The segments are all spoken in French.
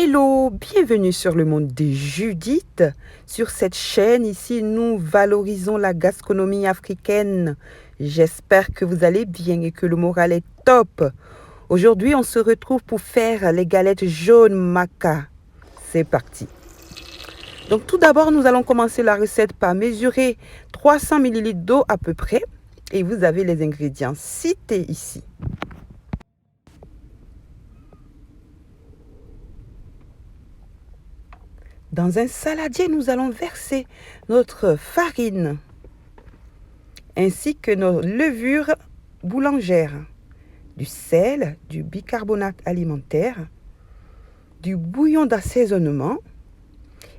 Hello, bienvenue sur le monde de Judith. Sur cette chaîne ici, nous valorisons la gastronomie africaine. J'espère que vous allez bien et que le moral est top. Aujourd'hui, on se retrouve pour faire les galettes jaunes maca. C'est parti. Donc tout d'abord, nous allons commencer la recette par mesurer 300 ml d'eau à peu près. Et vous avez les ingrédients cités ici. Dans un saladier, nous allons verser notre farine ainsi que nos levures boulangères, du sel, du bicarbonate alimentaire, du bouillon d'assaisonnement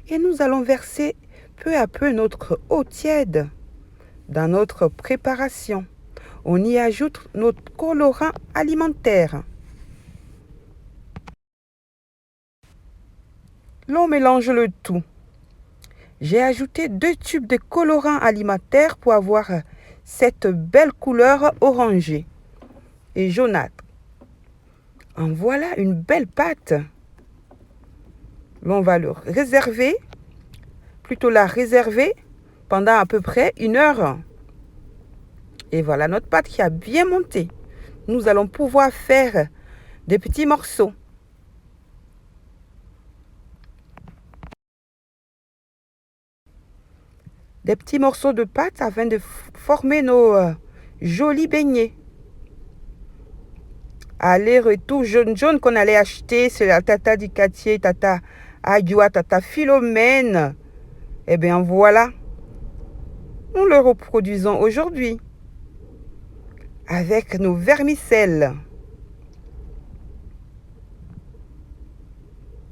et nous allons verser peu à peu notre eau tiède dans notre préparation. On y ajoute notre colorant alimentaire. L'on mélange le tout. J'ai ajouté 2 tubes de colorant alimentaire pour avoir cette belle couleur orangée et jaunâtre. En voilà une belle pâte. L'on va le réserver, plutôt la réserver pendant à peu près 1 heure. Et voilà notre pâte qui a bien monté. Nous allons pouvoir faire des petits morceaux. Des petits morceaux de pâte afin de former nos jolis beignets. Aller-retour jaune qu'on allait acheter, c'est la tata Dicatier, tata Adjoa, tata Philomène. Eh bien voilà, nous le reproduisons aujourd'hui avec nos vermicelles.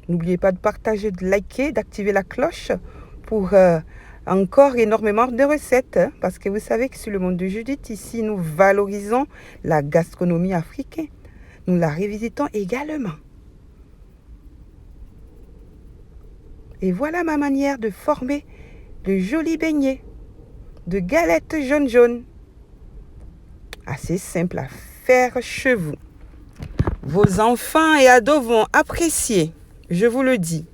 N'oubliez pas de partager, de liker, d'activer la cloche pour encore énormément de recettes, parce que vous savez que sur le monde de Judith, ici, nous valorisons la gastronomie africaine. Nous la revisitons également. Et voilà ma manière de former de jolis beignets, de galettes jaunes. Assez simple à faire chez vous. Vos enfants et ados vont apprécier, je vous le dis.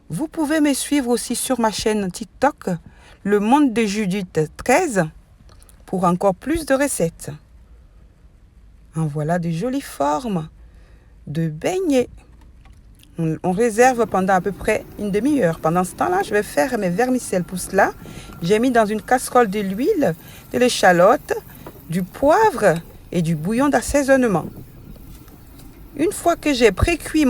Vous pouvez me suivre aussi sur ma chaîne TikTok, Le Monde de Judith 13, pour encore plus de recettes. En voilà de jolies formes de beignets. On réserve pendant à peu près 1 demi-heure. Pendant ce temps-là, je vais faire mes vermicelles. Pour cela, j'ai mis dans une casserole de l'huile, de l'échalote, du poivre et du bouillon d'assaisonnement. Une fois que j'ai pré-cuit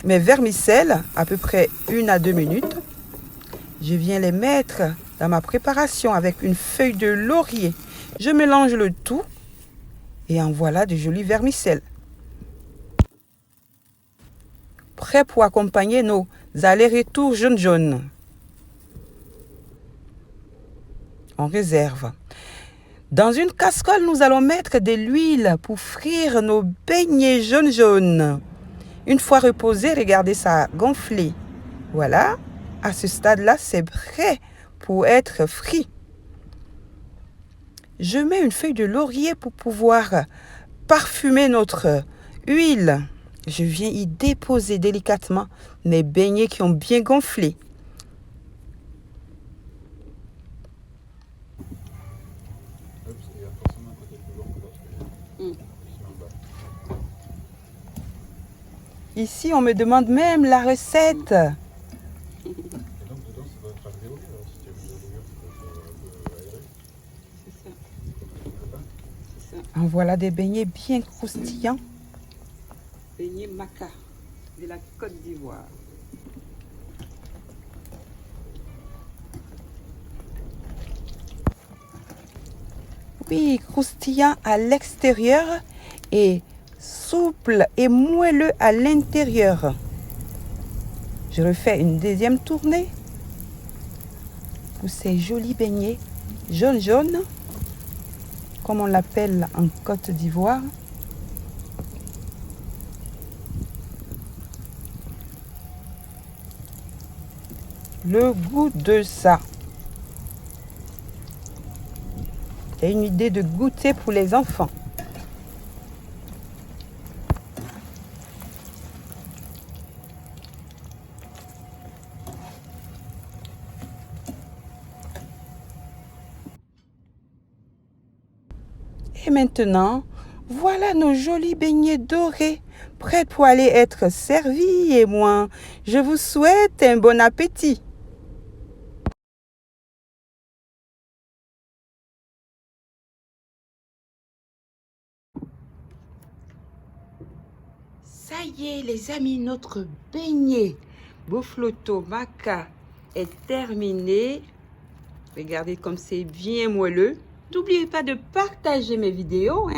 mes vermicelles, à peu près 1 à 2 minutes, je viens les mettre dans ma préparation avec une feuille de laurier. Je mélange le tout et en voilà de jolies vermicelles. Prêts pour accompagner nos allers-retours jaunes. On réserve. Dans une casserole, nous allons mettre de l'huile pour frire nos beignets jaunes. Une fois reposé, regardez ça gonfler. Voilà, à ce stade-là, c'est prêt pour être frit. Je mets une feuille de laurier pour pouvoir parfumer notre huile. Je viens y déposer délicatement mes beignets qui ont bien gonflé. Ici, on me demande même la recette. En voilà des beignets bien croustillants. Beignets maca de la Côte d'Ivoire. Oui, croustillant à l'extérieur et souple et moelleux à l'intérieur. Je refais une deuxième tournée pour ces jolis beignets jaunes, comme on l'appelle en Côte d'Ivoire. Le goût de ça. C'est une idée de goûter pour les enfants. Et maintenant, voilà nos jolis beignets dorés, prêts pour aller être servis. Et moi, je vous souhaite un bon appétit. Ça y est, les amis, notre beignet Bofloto Maca est terminé. Regardez comme c'est bien moelleux. N'oubliez pas de partager mes vidéos,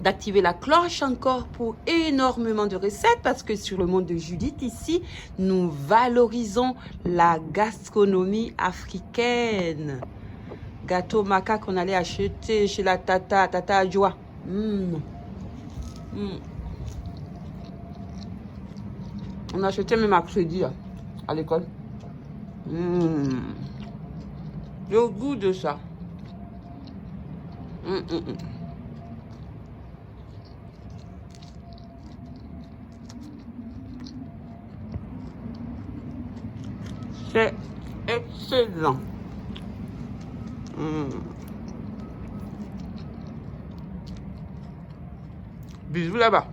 d'activer la cloche encore pour énormément de recettes, parce que sur le monde de Judith ici, nous valorisons la gastronomie africaine. Gâteau maca qu'on allait acheter chez la tata Adjoa. On achetait même à crédit là, à l'école. Le goût de ça. C'est excellent. Bisous là-bas.